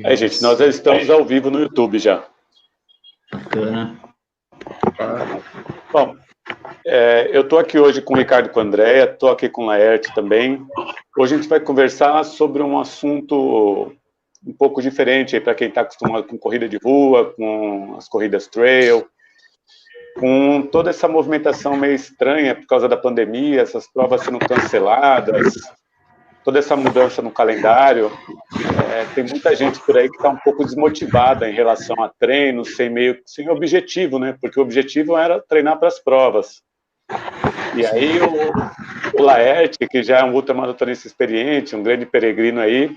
Aí, gente, nós já estamos ao vivo no YouTube já. Bacana. Bom, eu estou aqui hoje com o Ricardo e com a Andréia, estou aqui com o Laerte também. Hoje a gente vai conversar sobre um assunto um pouco diferente para quem está acostumado com corrida de rua, com as corridas trail, com toda essa movimentação meio estranha por causa da pandemia, essas provas sendo canceladas, toda essa mudança no calendário. Tem muita gente por aí que está um pouco desmotivada em relação a treino, sem objetivo, né? Porque o objetivo era treinar para as provas. E aí o Laerte, que já é um ultramaratonista experiente, um grande peregrino aí,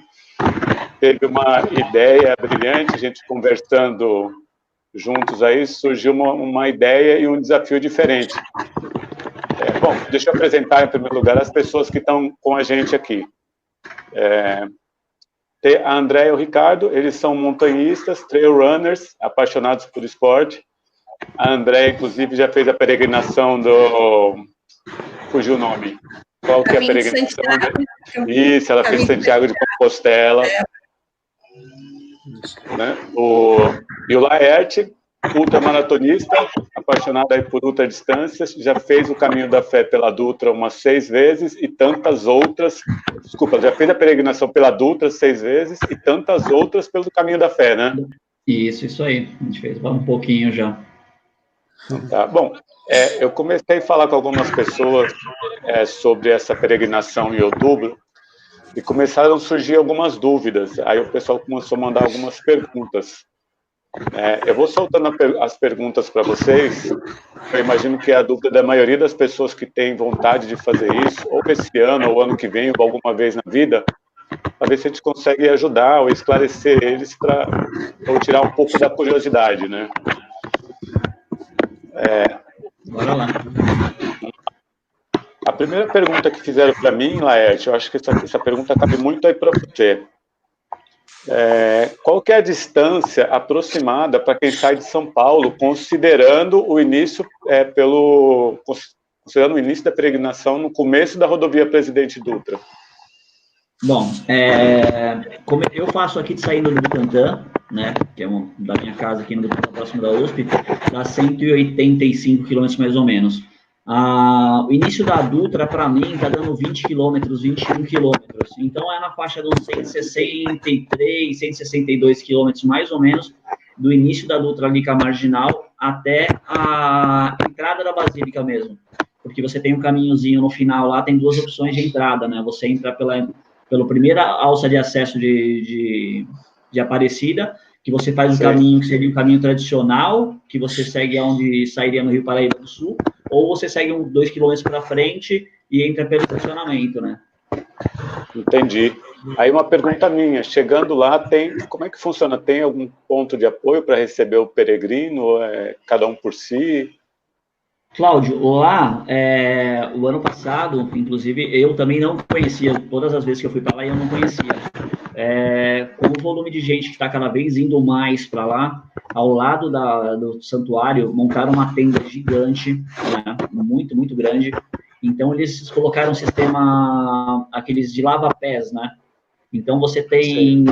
teve uma ideia brilhante, a gente conversando juntos aí, surgiu uma ideia e um desafio diferente. Bom, deixa eu apresentar em primeiro lugar as pessoas que estão com a gente aqui. A Andréia e o Ricardo, eles são montanhistas, trail runners, apaixonados por esporte. A Andréia, inclusive, já fez a peregrinação do... Fugiu o nome. Qual que é a peregrinação? Isso, ela fez Santiago de Compostela. Né? E o Laerte, ultramaratonista, apaixonado aí por ultradistâncias, já fez o Caminho da Fé pela Dutra umas 6 vezes e tantas outras... Desculpa, já fez a peregrinação pela Dutra 6 vezes e tantas outras pelo Caminho da Fé, né? Isso aí. A gente fez um pouquinho já. Tá, bom, eu comecei a falar com algumas pessoas sobre essa peregrinação em outubro e começaram a surgir algumas dúvidas. Aí o pessoal começou a mandar algumas perguntas. Eu vou soltando as perguntas para vocês. Eu imagino que é a dúvida da maioria das pessoas que têm vontade de fazer isso, ou esse ano, ou ano que vem, ou alguma vez na vida, para ver se a gente consegue ajudar ou esclarecer eles ou tirar um pouco da curiosidade, né? Bora lá. A primeira pergunta que fizeram para mim, Laerte, eu acho que essa pergunta cabe muito aí para você. Qual que é a distância aproximada para quem sai de São Paulo, considerando o início considerando o início da peregrinação no começo da rodovia Presidente Dutra? Bom, como eu faço aqui de saída do Butantã, né, que é da minha casa aqui no Butantã, próximo da USP, dá 185 quilômetros mais ou menos. O início da Dutra, para mim, está dando 20 quilômetros, 21 quilômetros. Então, é na faixa de uns 163, 162 quilômetros, mais ou menos, do início da Dutra ali com a Marginal até a entrada da Basílica mesmo. Porque você tem um caminhozinho no final lá, tem 2 opções de entrada, né? Você entra pela primeira alça de acesso de Aparecida, que você faz o caminho que seria o caminho tradicional, que você segue aonde sairia no Rio Paraíba do Sul, ou você segue 2 quilômetros para frente e entra pelo estacionamento, né? Entendi. Aí uma pergunta minha, chegando lá, como é que funciona? Tem algum ponto de apoio para receber o peregrino, ou cada um por si? Cláudio, lá, o ano passado, inclusive, eu também não conhecia, todas as vezes que eu fui para lá, eu não conhecia. Com o volume de gente que está cada vez indo mais para lá, ao lado do santuário, montaram uma tenda gigante, né, muito, muito grande. Então, eles colocaram um sistema, aqueles de lava-pés, né? Então, você tem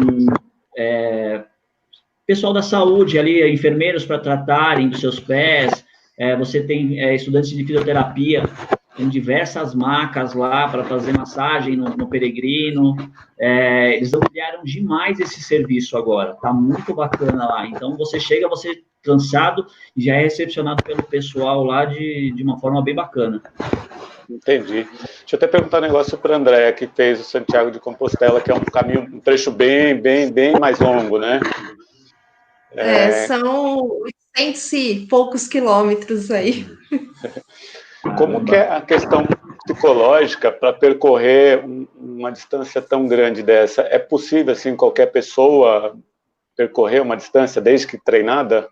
pessoal da saúde ali, enfermeiros para tratarem dos seus pés, você tem estudantes de fisioterapia, tem diversas macas lá para fazer massagem no peregrino. Eles ampliaram demais esse serviço agora, tá muito bacana lá. Então, você chega, você cansado e já é recepcionado pelo pessoal lá de uma forma bem bacana. Entendi. Deixa eu até perguntar um negócio para a Andréia, que fez o Santiago de Compostela, que é um trecho bem mais longo, né? São 800 e poucos quilômetros aí. Como que é a questão psicológica para percorrer uma distância tão grande dessa? É possível, assim, qualquer pessoa percorrer uma distância desde que treinada?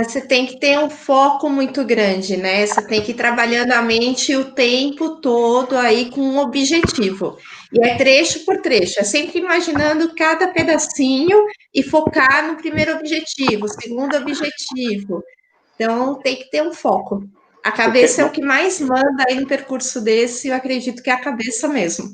Você tem que ter um foco muito grande, né? Você tem que ir trabalhando a mente o tempo todo aí com um objetivo. E é trecho por trecho, é sempre imaginando cada pedacinho e focar no primeiro objetivo, segundo objetivo. Então, tem que ter um foco. A cabeça é o que mais manda aí no percurso desse, eu acredito que é a cabeça mesmo.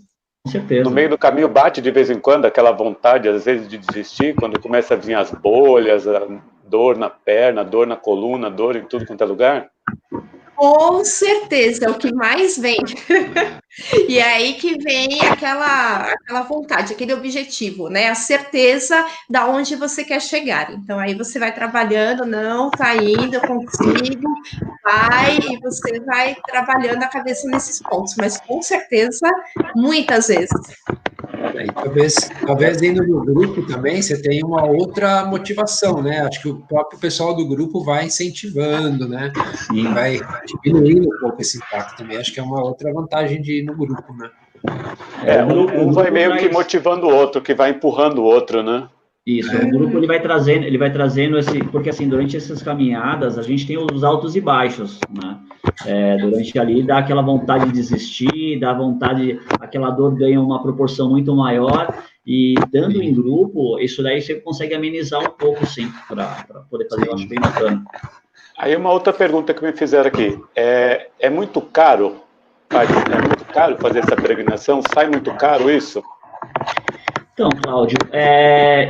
Com certeza. No meio do caminho bate de vez em quando aquela vontade, às vezes, de desistir, quando começa a vir as bolhas, a dor na perna, dor na coluna, dor em tudo quanto é lugar? Com certeza, é o que mais vem. E é aí que vem aquela vontade, aquele objetivo, né? A certeza da onde você quer chegar. Então, aí você vai trabalhando, não, tá indo, eu consigo, vai, e você vai trabalhando a cabeça nesses pontos. Mas, com certeza, muitas vezes. Talvez dentro do grupo também você tenha uma outra motivação, né? Acho que o próprio pessoal do grupo vai incentivando, né? Sim. Vai diminuindo um pouco esse impacto também. Acho que é uma outra vantagem de ir no grupo, né? Um vai meio que motivando o outro, que vai empurrando o outro, né? Isso, o grupo ele vai trazendo esse, porque assim, durante essas caminhadas, a gente tem os altos e baixos, né? Durante ali dá aquela vontade de desistir, dá vontade, aquela dor ganha uma proporção muito maior, e estando em grupo, isso daí você consegue amenizar um pouco, sim, para poder fazer, eu acho bem bacana. Aí uma outra pergunta que me fizeram aqui, é muito caro? É muito caro fazer essa peregrinação? Sai muito caro isso? Então, Cláudio,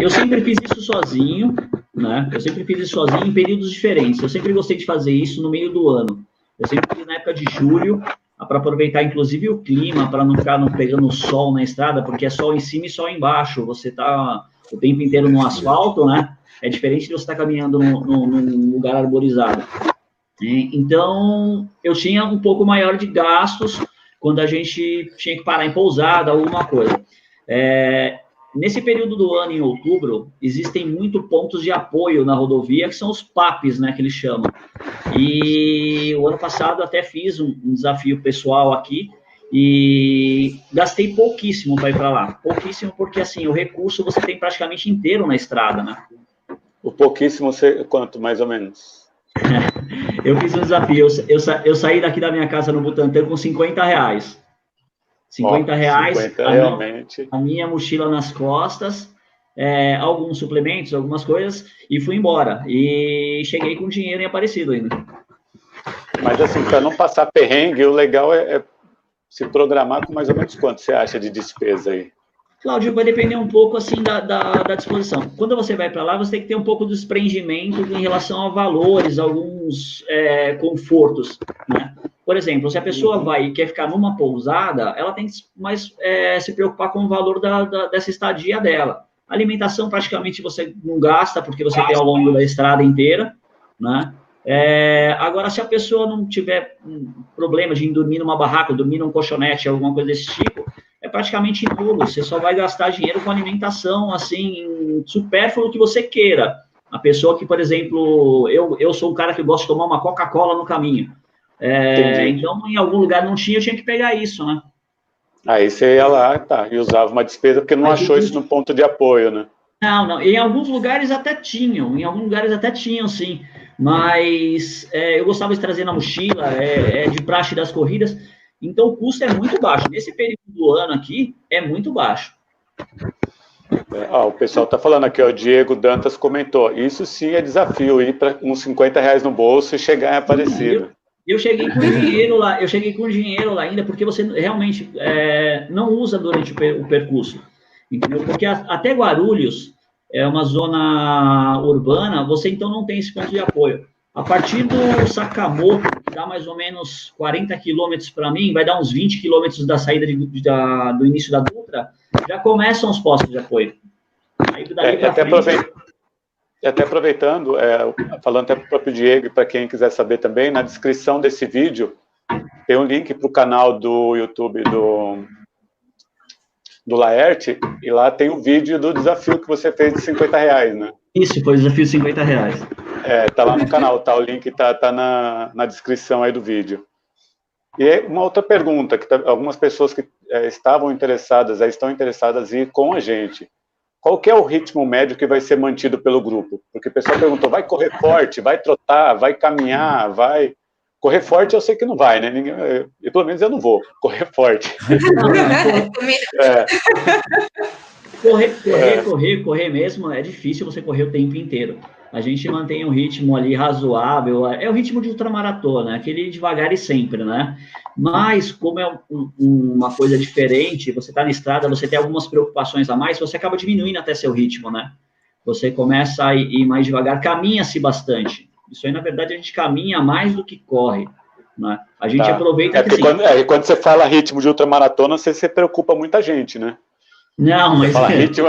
eu sempre fiz isso sozinho, né? Eu sempre fiz isso sozinho em períodos diferentes. Eu sempre gostei de fazer isso no meio do ano. Eu sempre fiz na época de julho, para aproveitar, inclusive, o clima, para não ficar pegando sol na estrada, porque é sol em cima e sol embaixo. Você está o tempo inteiro no asfalto, né? É diferente de você estar caminhando num lugar arborizado. Então, eu tinha um pouco maior de gastos quando a gente tinha que parar em pousada, alguma coisa. Nesse período do ano, em outubro, existem muitos pontos de apoio na rodovia, que são os PAPs, né, que eles chamam. E o ano passado até fiz um desafio pessoal aqui e gastei pouquíssimo para ir para lá. Pouquíssimo porque, assim, o recurso você tem praticamente inteiro na estrada, né? O pouquíssimo, quanto, mais ou menos? Eu fiz um desafio. Eu saí daqui da minha casa no Butantã com R$50. R$50, 50 realmente. A minha mochila nas costas, alguns suplementos, algumas coisas, e fui embora. E cheguei com dinheiro em Aparecido ainda. Mas assim, para não passar perrengue, o legal é se programar com mais ou menos quanto você acha de despesa aí? Cláudio, vai depender um pouco assim da disposição. Quando você vai para lá, você tem que ter um pouco de desprendimento em relação a valores, alguns confortos, né? Por exemplo, se a pessoa vai e quer ficar numa pousada, ela tem que mais se preocupar com o valor dessa estadia dela. A alimentação praticamente você não gasta, porque você tem ao longo da estrada inteira, né? Agora, se a pessoa não tiver problema de dormir numa barraca, dormir num colchonete, alguma coisa desse tipo, é praticamente nulo. Você só vai gastar dinheiro com alimentação, assim, supérfluo que você queira. A pessoa que, por exemplo, eu sou um cara que gosta de tomar uma Coca-Cola no caminho. Então, em algum lugar não tinha, eu tinha que pegar isso, né? Aí você ia lá, e usava uma despesa, porque não achou isso no ponto de apoio, né? Não. Em alguns lugares até tinham, sim. Mas eu gostava de trazer na mochila, de praxe das corridas. Então, o custo é muito baixo. Nesse período do ano aqui, é muito baixo. O pessoal está falando aqui, o Diego Dantas comentou, isso sim é desafio, ir para uns R$50 no bolso e chegar em Aparecido. Eu cheguei com dinheiro lá ainda, porque você realmente não usa durante o percurso, entendeu? Porque até Guarulhos é uma zona urbana, você então não tem esse ponto de apoio. A partir do Sakamoto, que dá mais ou menos 40 quilômetros para mim, vai dar uns 20 quilômetros da saída do início da Dutra, já começam os postos de apoio. Aí daí pra frente... Até aproveitando, falando até para o próprio Diego e para quem quiser saber também, na descrição desse vídeo tem um link para o canal do YouTube do Laerte, e lá tem o vídeo do desafio que você fez de R$50, né? Isso, foi o desafio de R$50. Tá lá no canal, o link tá na descrição aí do vídeo. E aí, uma outra pergunta, que algumas pessoas que estão interessadas em ir com a gente. Qual que é o ritmo médio que vai ser mantido pelo grupo? Porque o pessoal perguntou, vai correr forte, vai trotar, vai caminhar, vai... Correr forte eu sei que não vai, né? E pelo menos eu não vou correr forte. Correr mesmo é difícil você correr o tempo inteiro. a gente mantém um ritmo ali razoável, é o ritmo de ultramaratona, aquele devagar e sempre, né? Mas, como é uma coisa diferente, você está na estrada, você tem algumas preocupações a mais, você acaba diminuindo até seu ritmo, né? Você começa a ir mais devagar, caminha-se bastante. Isso aí, na verdade, a gente caminha mais do que corre, né? A gente aproveita que, assim... Quando você fala ritmo de ultramaratona, você preocupa muita gente, né? Não, mas... Você fala ritmo...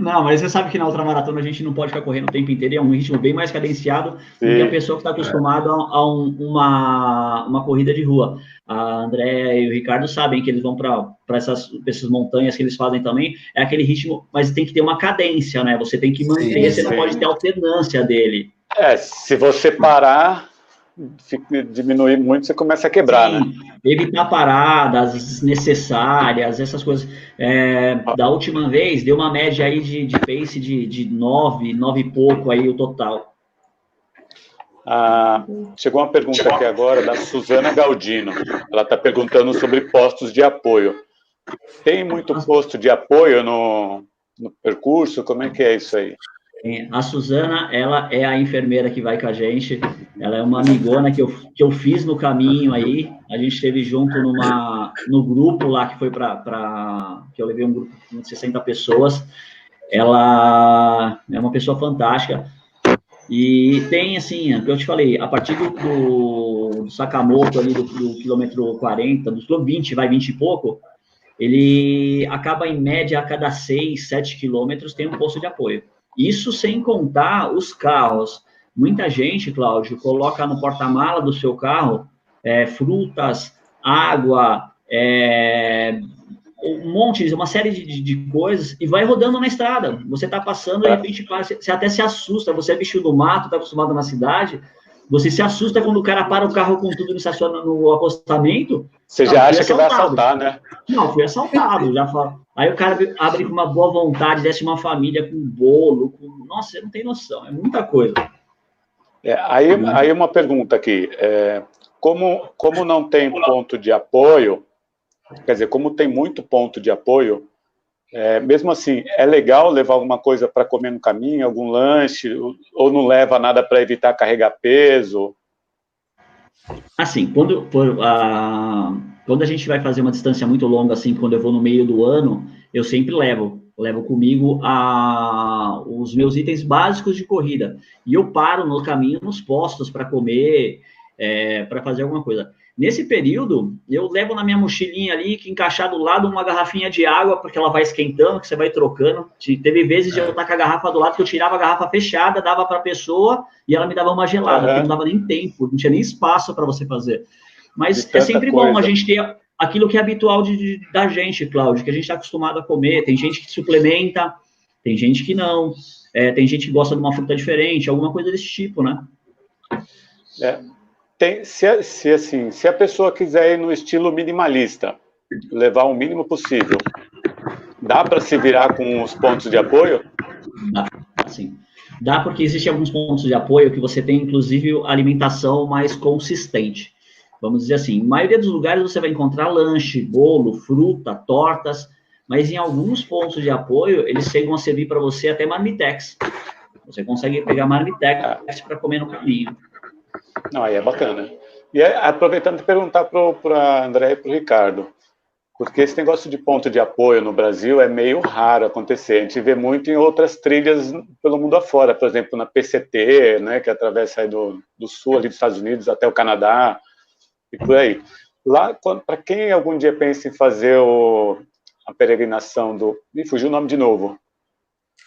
Não, mas você sabe que na ultramaratona a gente não pode ficar correndo o tempo inteiro, é um ritmo bem mais cadenciado do que a pessoa que está acostumada a uma corrida de rua. A André e o Ricardo sabem que eles vão para essas montanhas que eles fazem também, é aquele ritmo, mas tem que ter uma cadência, né? Você tem que manter, você não pode ter alternância dele. Se você parar, diminuir muito, você começa a quebrar, né? Evitar paradas desnecessárias, essas coisas. Da última vez, deu uma média aí de pace de 9 e pouco aí o total. Chegou uma pergunta aqui agora da Suzana Galdino. Ela está perguntando sobre postos de apoio. Tem muito posto de apoio no percurso? Como é que é isso aí? A Suzana, ela é a enfermeira que vai com a gente, ela é uma amigona que eu fiz no caminho aí, a gente esteve junto no grupo lá que foi que eu levei um grupo de 60 pessoas, ela é uma pessoa fantástica, e tem, assim, o que eu te falei, a partir do Sakamoto ali, do quilômetro 40, do quilômetro 20, vai 20 e pouco, ele acaba em média a cada 6, 7 quilômetros tem um posto de apoio. Isso sem contar os carros. Muita gente, Cláudio, coloca no porta-mala do seu carro frutas, água, um monte, uma série de coisas e vai rodando na estrada. Você está passando, de repente, você até se assusta. Você é bicho do mato, está acostumado na cidade, você se assusta quando o cara para o carro com tudo e estaciona no acostamento. Você já acha que vai assaltar, né? Não, fui assaltado, já falo. Aí o cara abre com uma boa vontade, desce uma família com bolo, nossa, você não tem noção, é muita coisa. Aí uma pergunta aqui, como não tem ponto de apoio, quer dizer, como tem muito ponto de apoio, mesmo assim, é legal levar alguma coisa para comer no caminho, algum lanche, ou não leva nada para evitar carregar peso? Assim, quando a gente vai fazer uma distância muito longa, assim, quando eu vou no meio do ano, eu sempre levo comigo os meus itens básicos de corrida. E eu paro no caminho, nos postos, para comer, para fazer alguma coisa. Nesse período, eu levo na minha mochilinha ali, que encaixar do lado uma garrafinha de água, porque ela vai esquentando, que você vai trocando. Teve vezes de eu estar com a garrafa do lado, que eu tirava a garrafa fechada, dava para a pessoa, e ela me dava uma gelada, porque não dava nem tempo, não tinha nem espaço para você fazer. Mas é sempre bom a gente ter aquilo que é habitual da gente, Cláudio, que a gente está acostumado a comer. Tem gente que suplementa, tem gente que não, tem gente que gosta de uma fruta diferente, alguma coisa desse tipo, né? Se a pessoa quiser ir no estilo minimalista, levar o mínimo possível, dá para se virar com os pontos de apoio? Dá, sim. Dá, porque existem alguns pontos de apoio que você tem, inclusive, alimentação mais consistente. Vamos dizer assim, na maioria dos lugares você vai encontrar lanche, bolo, fruta, tortas, mas em alguns pontos de apoio, eles chegam a servir para você até marmitex. Você consegue pegar marmitex para comer no caminho. Não, aí é bacana. E aproveitando de perguntar para a André e para o Ricardo, porque esse negócio de ponto de apoio no Brasil é meio raro acontecer. A gente vê muito em outras trilhas pelo mundo afora, por exemplo, na PCT, né, que atravessa aí do sul ali dos Estados Unidos até o Canadá e por aí. Lá, para quem algum dia pensa em fazer a peregrinação me fugiu o nome de novo.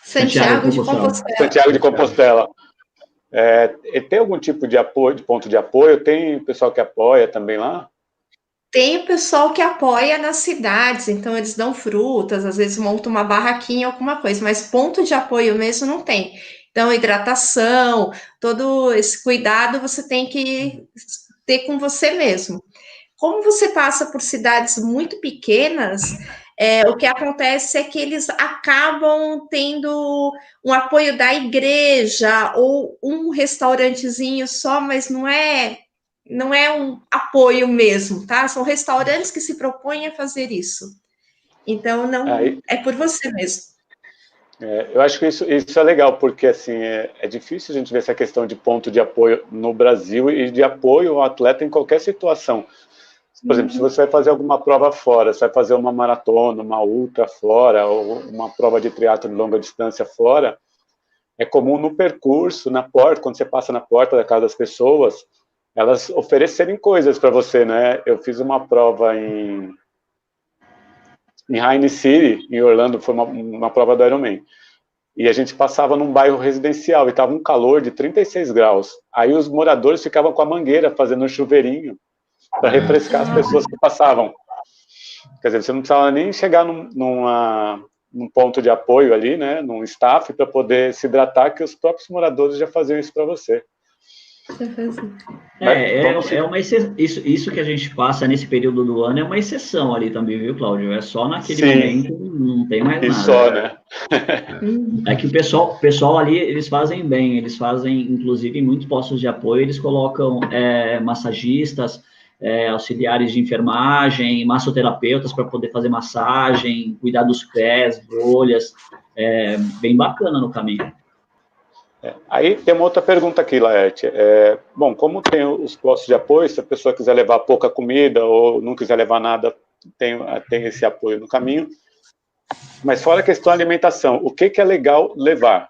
Santiago de Compostela. Santiago de Compostela. Tem algum tipo de apoio, de ponto de apoio? Tem pessoal que apoia também lá? Tem o pessoal que apoia nas cidades, então eles dão frutas, às vezes montam uma barraquinha, alguma coisa, mas ponto de apoio mesmo não tem. Então, hidratação, todo esse cuidado você tem que ter com você mesmo. Como você passa por cidades muito pequenas, o que acontece é que eles acabam tendo um apoio da igreja ou um restaurantezinho só, mas não é um apoio mesmo, tá? São restaurantes que se propõem a fazer isso. Então, não é por você mesmo. Eu acho que isso é legal, porque assim, é difícil a gente ver essa questão de ponto de apoio no Brasil e de apoio ao atleta em qualquer situação. Por exemplo, se você vai fazer alguma prova fora, você vai fazer uma maratona, uma ultra fora, ou uma prova de triatlo de longa distância fora, é comum no percurso, na porta, quando você passa na porta da casa das pessoas, elas oferecerem coisas para você, né? Eu fiz uma prova em Haines City, em Orlando, foi uma prova do Ironman. E a gente passava num bairro residencial e estava um calor de 36 graus. Aí os moradores ficavam com a mangueira fazendo um chuveirinho para refrescar as pessoas que passavam. Quer dizer, você não precisava nem chegar num ponto de apoio ali, né, num staff, para poder se hidratar, que os próprios moradores já faziam isso para você. Isso que a gente passa nesse período do ano é uma exceção ali também, viu, Cláudio? É só naquele momento, não tem mais nada. Só, né? É que o pessoal ali, eles fazem bem, eles fazem, inclusive, em muitos postos de apoio, eles colocam massagistas, auxiliares de enfermagem, massoterapeutas para poder fazer massagem, cuidar dos pés, bolhas, bem bacana no caminho. Aí tem uma outra pergunta aqui, Laerte. Bom, como tem os postos de apoio, se a pessoa quiser levar pouca comida ou não quiser levar nada, tem esse apoio no caminho. Mas fora a questão da alimentação, o que é legal levar?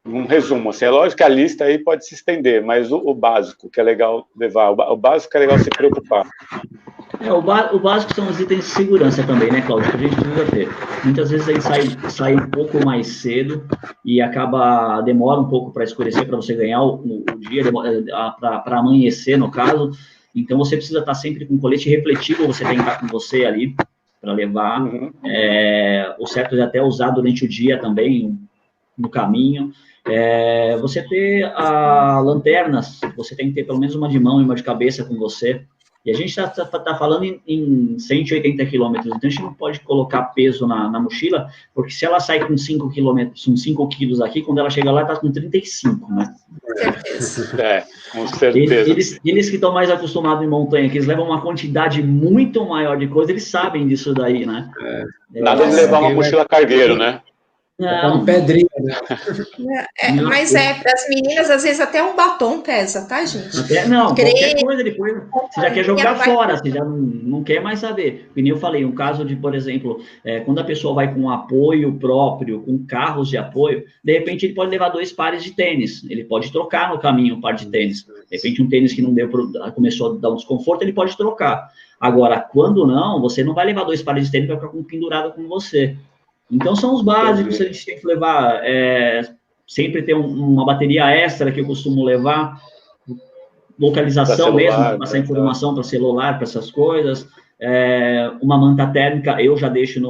Um resumo, assim, é lógico que a lista aí pode se estender, mas o básico que é legal levar, o básico que é legal se preocupar. O básico são os itens de segurança também, né, Cláudio, que a gente precisa ter. Muitas vezes a gente sai um pouco mais cedo e demora um pouco para escurecer, para você ganhar o dia, para amanhecer, no caso. Então, você precisa estar sempre com colete refletivo, você tem que estar com você ali para levar. O certo é até usar durante o dia também, no caminho. Você ter lanternas, você tem que ter pelo menos uma de mão e uma de cabeça com você. E a gente está falando em 180 quilômetros, então a gente não pode colocar peso na mochila, porque se ela sai com 5 quilômetros, com 5 quilos aqui, quando ela chega lá, está com 35, né? Com certeza. Eles que estão mais acostumados em montanha, que eles levam uma quantidade muito maior de coisa, eles sabem disso daí, né? Nada de levar uma mochila cargueiro, né? Não. Pedrinha, né? Mas para as meninas, às vezes até um batom pesa, tá, gente? Qualquer coisa depois, você já quer jogar fora, você já não quer mais saber. Como eu falei, um caso de, por exemplo, quando a pessoa vai com apoio próprio, com carros de apoio, de repente ele pode levar 2 pares de tênis, ele pode trocar no caminho um par de tênis. De repente um tênis que não começou a dar um desconforto, ele pode trocar. Agora, quando não, você não vai levar 2 pares de tênis para ficar pendurado com você. Então, são os básicos que a gente tem que levar. Sempre ter uma bateria extra que eu costumo levar, localização mesmo, passar informação para celular, para essas coisas. Uma manta térmica, eu já deixo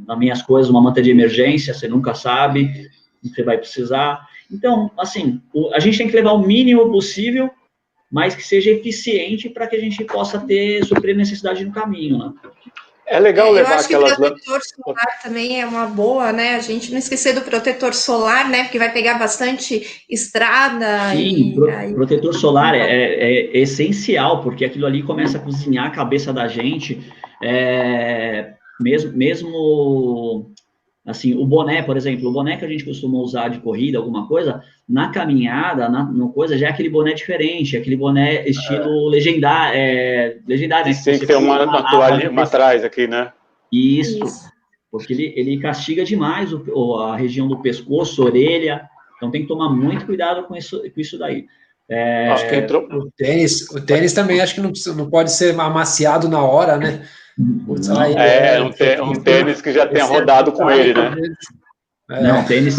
nas minhas coisas, uma manta de emergência, você nunca sabe o que você vai precisar. Então, assim, a gente tem que levar o mínimo possível, mas que seja eficiente para que a gente possa suprir necessidade no caminho, né? É legal levar aquelas... Eu acho que o protetor solar também é uma boa, né? A gente não esquecer do protetor solar, né? Porque vai pegar bastante estrada. Sim, protetor solar é essencial, porque aquilo ali começa a cozinhar a cabeça da gente. Mesmo assim, o boné, por exemplo, o boné que a gente costuma usar de corrida, alguma coisa, na caminhada, na coisa, já é aquele boné diferente, aquele boné estilo legendário, né? Tem que ter uma toalha atrás aqui, né? Isso, porque ele castiga demais a região do pescoço, orelha, então tem que tomar muito cuidado com isso daí. Acho que entrou o tênis também, acho que não pode ser amaciado na hora, né? Um tênis que já tenha rodado com ele, né? Não, tênis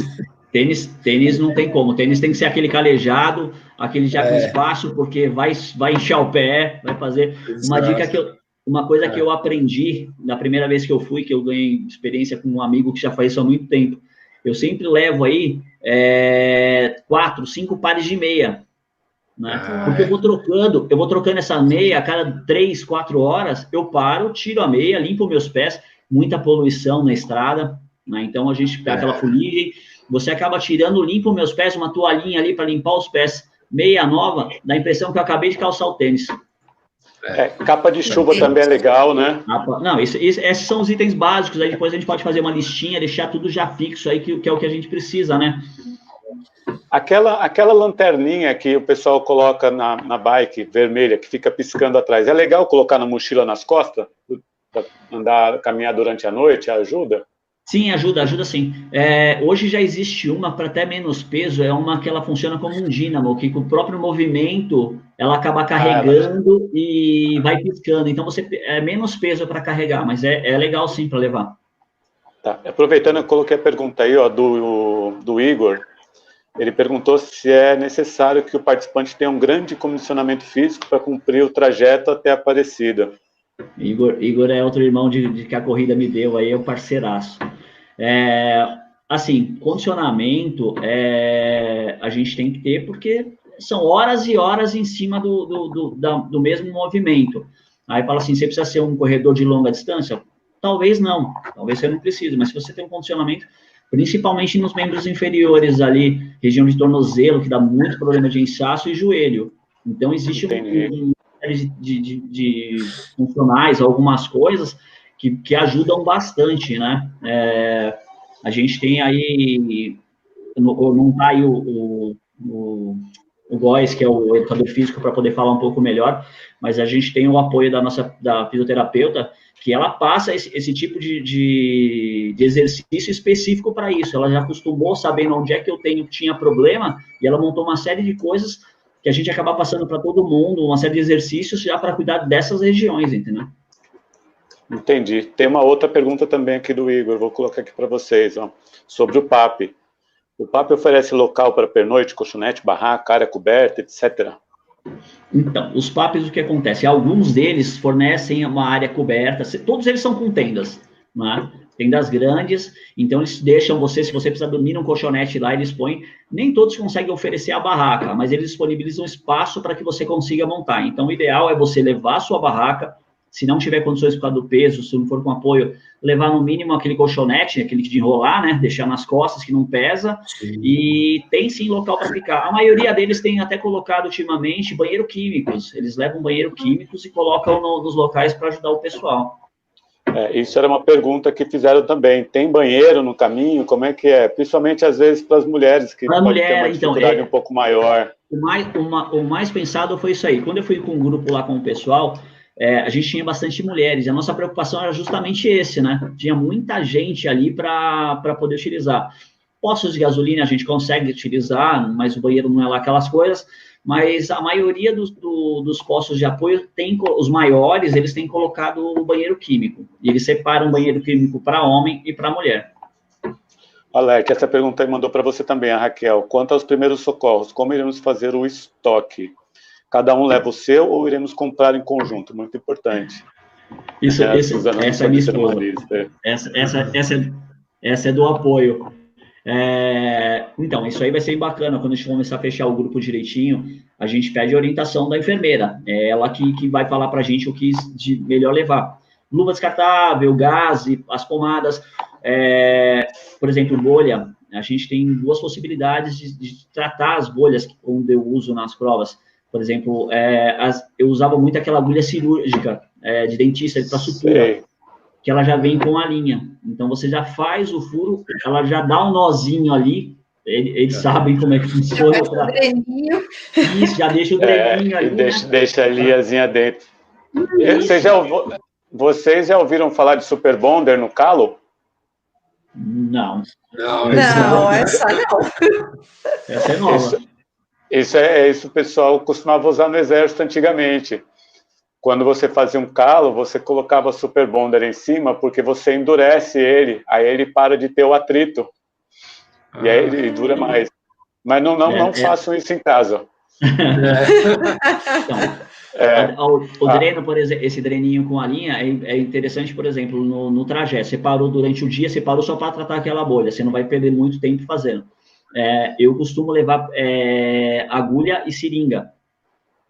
não tem como. Tênis tem que ser aquele calejado, aquele já com espaço, porque vai inchar o pé, vai fazer. Uma coisa que eu aprendi na primeira vez que eu fui, que eu ganhei experiência com um amigo que já faz isso há muito tempo. Eu sempre levo aí 4, 5 pares de meia. Né? Porque eu vou trocando essa meia a cada 3, 4 horas, eu paro, tiro a meia, limpo meus pés, muita poluição na estrada, né? Então a gente pega aquela fuligem, você acaba tirando, limpo meus pés, uma toalhinha ali para limpar os pés, meia nova, dá a impressão que eu acabei de calçar o tênis. Capa de chuva também é legal, né? Não, esses são os itens básicos, aí depois a gente pode fazer uma listinha, deixar tudo já fixo aí, que é o que a gente precisa, né? Aquela lanterninha que o pessoal coloca na bike vermelha, que fica piscando atrás, é legal colocar na mochila nas costas? Para caminhar durante a noite, ajuda? Sim, ajuda sim. Hoje já existe uma para até menos peso, é uma que ela funciona como um dínamo, que com o próprio movimento ela acaba carregando e vai piscando. Então você é menos peso para carregar, mas é legal sim para levar. Tá. Aproveitando, eu coloquei a pergunta aí, ó, do Igor. Ele perguntou se é necessário que o participante tenha um grande condicionamento físico para cumprir o trajeto até a Aparecida. Igor é outro irmão de que a corrida me deu, aí é o parceiraço. Assim, condicionamento a gente tem que ter, porque são horas e horas em cima do mesmo movimento. Aí fala assim, você precisa ser um corredor de longa distância? Talvez não, talvez você não precise, mas se você tem um condicionamento, principalmente nos membros inferiores ali, região de tornozelo, que dá muito problema de inchaço, e joelho. Então, existe uma série de funcionais, algumas coisas que ajudam bastante, né? A gente tem aí, não está aí o Góes, que é o educador físico, para poder falar um pouco melhor, mas a gente tem o apoio da fisioterapeuta, que ela passa esse tipo de exercício específico para isso. Ela já acostumou sabendo onde é que tinha problema, e ela montou uma série de coisas que a gente acaba passando para todo mundo, uma série de exercícios já para cuidar dessas regiões, entendeu? Entendi. Tem uma outra pergunta também aqui do Igor, vou colocar aqui para vocês, ó, sobre o PAP. O PAP oferece local para pernoite, colchonete, barraca, área coberta, etc. Então, os PAPs, o que acontece? Alguns deles fornecem uma área coberta, todos eles são com tendas, né? Tendas grandes, então eles deixam você, se você precisar dormir num colchonete lá, eles põem, nem todos conseguem oferecer a barraca, mas eles disponibilizam espaço para que você consiga montar. Então, o ideal é você levar a sua barraca, se não tiver condições por causa do peso, se não for com apoio, levar no mínimo aquele colchonete, aquele de enrolar, né? Deixar nas costas, que não pesa. Sim. E tem sim local para ficar. A maioria deles tem até colocado ultimamente banheiro químicos. Eles levam banheiro químicos e colocam nos locais para ajudar o pessoal. Isso era uma pergunta que fizeram também. Tem banheiro no caminho? Como é que é? Principalmente, às vezes, para as mulheres, que podem ter uma dificuldade um pouco maior. O mais pensado foi isso aí. Quando eu fui com um grupo lá com o pessoal, a gente tinha bastante mulheres, e a nossa preocupação era justamente esse, né? Tinha muita gente ali para poder utilizar. Postos de gasolina a gente consegue utilizar, mas o banheiro não é lá aquelas coisas, mas a maioria dos postos de apoio, os maiores, eles têm colocado o banheiro químico, e eles separam o banheiro químico para homem e para mulher. Alec, essa pergunta aí mandou para você também, a Raquel. Quanto aos primeiros socorros, como iremos fazer o estoque? Cada um leva o seu ou iremos comprar em conjunto? Muito importante. Essa é minha esposa. Essa é do apoio. Então, isso aí vai ser bacana. Quando a gente começar a fechar o grupo direitinho, a gente pede a orientação da enfermeira. É ela que vai falar para a gente o que de melhor levar. Luva descartável, gás, as pomadas. Por exemplo, bolha. A gente tem duas possibilidades de tratar as bolhas onde eu uso nas provas. Por exemplo, eu usava muito aquela agulha cirúrgica de dentista para sutura, que ela já vem com a linha. Então, você já faz o furo, ela já dá um nozinho ali, eles sabem como é que funciona. Isso, já deixa o dreninho ali. Deixa a linhazinha dentro. Vocês já ouviram falar de Super Bonder no calo? Não. Essa não. Essa é nova. Isso o pessoal costumava usar no exército antigamente. Quando você fazia um calo, você colocava Super Bonder em cima, porque você endurece ele, aí ele para de ter o atrito. E aí ele dura mais. Mas não façam isso em casa. O dreno, por exemplo, esse dreninho com a linha, é interessante, por exemplo, no trajeto. Você parou durante o dia, você parou só para tratar aquela bolha, você não vai perder muito tempo fazendo. Eu costumo levar agulha e seringa.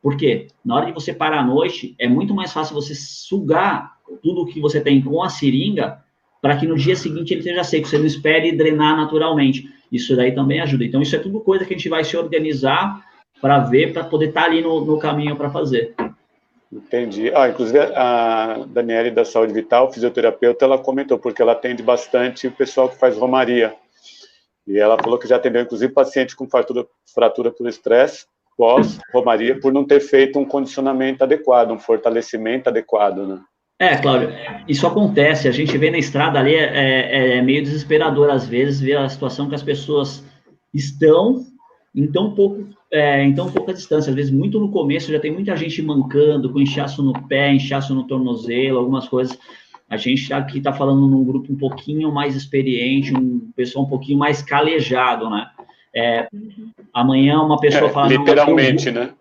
Por quê? Na hora de você parar à noite, é muito mais fácil você sugar tudo que você tem com a seringa para que no dia seguinte ele esteja seco, você não espere drenar naturalmente. Isso daí também ajuda. Então, isso é tudo coisa que a gente vai se organizar para ver, para poder estar ali no caminho para fazer. Entendi. Inclusive, a Daniele da Saúde Vital, fisioterapeuta, ela comentou, porque ela atende bastante o pessoal que faz romaria. E ela falou que já atendeu, inclusive, paciente com fratura por estresse, pós-romaria, por não ter feito um condicionamento adequado, um fortalecimento adequado, né? Cláudio, isso acontece, a gente vê na estrada ali, é meio desesperador às vezes, ver a situação que as pessoas estão em tão pouca distância, às vezes muito no começo já tem muita gente mancando, com inchaço no pé, inchaço no tornozelo, algumas coisas. A gente aqui está falando num grupo um pouquinho mais experiente, um pessoal um pouquinho mais calejado, né? Amanhã uma pessoa fala... Literalmente, né?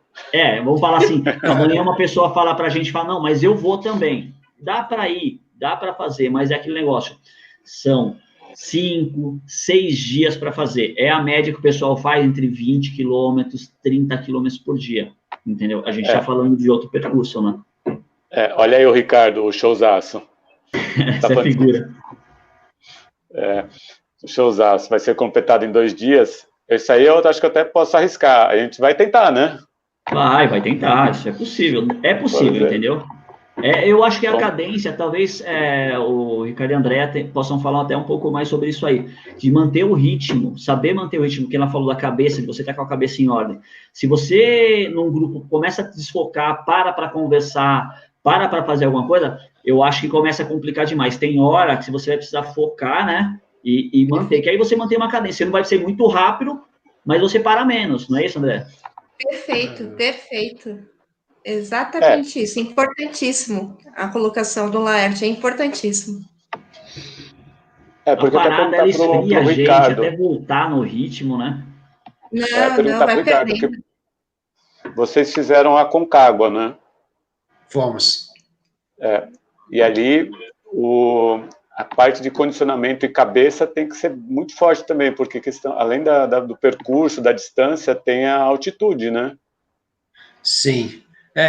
Vamos falar assim, amanhã uma pessoa fala para a gente, não, mas eu vou também. Dá para ir, dá para fazer, mas é aquele negócio. São 5, 6 dias para fazer. É a média que o pessoal faz entre 20 quilômetros, 30 quilômetros por dia. Entendeu? A gente está falando de outro percurso, né? Olha aí o Ricardo, o showzaço. Essa é figura. O showzaço vai ser completado em 2 dias. Isso aí eu acho que eu até posso arriscar. A gente vai tentar, né? Vai tentar, isso é possível. É possível, entendeu? Eu acho que a cadência, talvez o Ricardo e a Andréa possam falar até um pouco mais sobre isso aí, de manter o ritmo, saber manter o ritmo, que ela falou da cabeça, de você estar com a cabeça em ordem. Se você, num grupo, começa a desfocar, para conversar, para fazer alguma coisa, eu acho que começa a complicar demais. Tem hora que você vai precisar focar, né, e manter, que aí você mantém uma cadência. Você não vai ser muito rápido, mas você para menos, não é isso, André? Perfeito. Exatamente isso, importantíssimo. A colocação do Laerte é importantíssimo. Porque a parada, ela esfria a gente até voltar no ritmo, né? Não, vai perdendo. Vocês fizeram a Concagua, né? Fomos. E ali, a parte de condicionamento e cabeça tem que ser muito forte também, porque além do percurso, da distância, tem a altitude, né? Sim.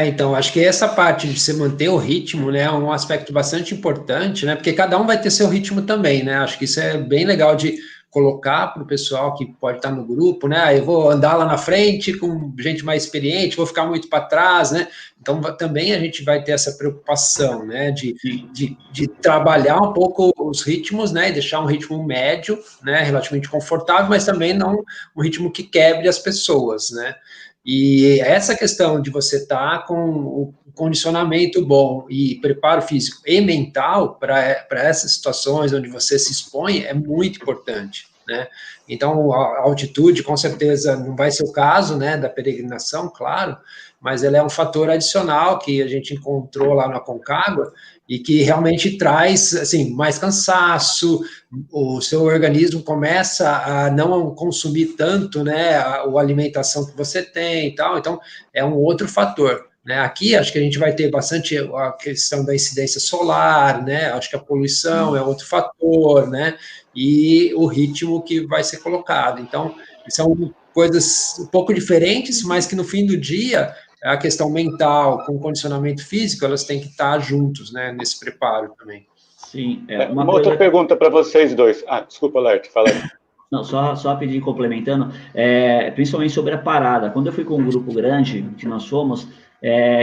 Então, acho que essa parte de você manter o ritmo, né, é um aspecto bastante importante, né, porque cada um vai ter seu ritmo também, né, acho que isso é bem legal de colocar para o pessoal que pode estar no grupo, né, eu vou andar lá na frente com gente mais experiente, vou ficar muito para trás, né, então também a gente vai ter essa preocupação, né, de trabalhar um pouco os ritmos, né, e deixar um ritmo médio, né, relativamente confortável, mas também não um ritmo que quebre as pessoas, né. E essa questão de você estar com o condicionamento bom e preparo físico e mental para essas situações onde você se expõe é muito importante, né? Então, a altitude, com certeza, não vai ser o caso, né, da peregrinação, claro, mas ela é um fator adicional que a gente encontrou lá na Concagua e que realmente traz, assim, mais cansaço, o seu organismo começa a não consumir tanto, né, a alimentação que você tem e tal, então é um outro fator, né, aqui acho que a gente vai ter bastante a questão da incidência solar, né, acho que a poluição é outro fator, né, e o ritmo que vai ser colocado, então são coisas um pouco diferentes, mas que no fim do dia a questão mental com o condicionamento físico, elas têm que estar juntos, né, nesse preparo também. Sim. Uma outra pergunta para vocês dois. Desculpa, Laerte, fala aí. Não, só pedir, complementando, principalmente sobre a parada. Quando eu fui com um grupo grande, que nós fomos,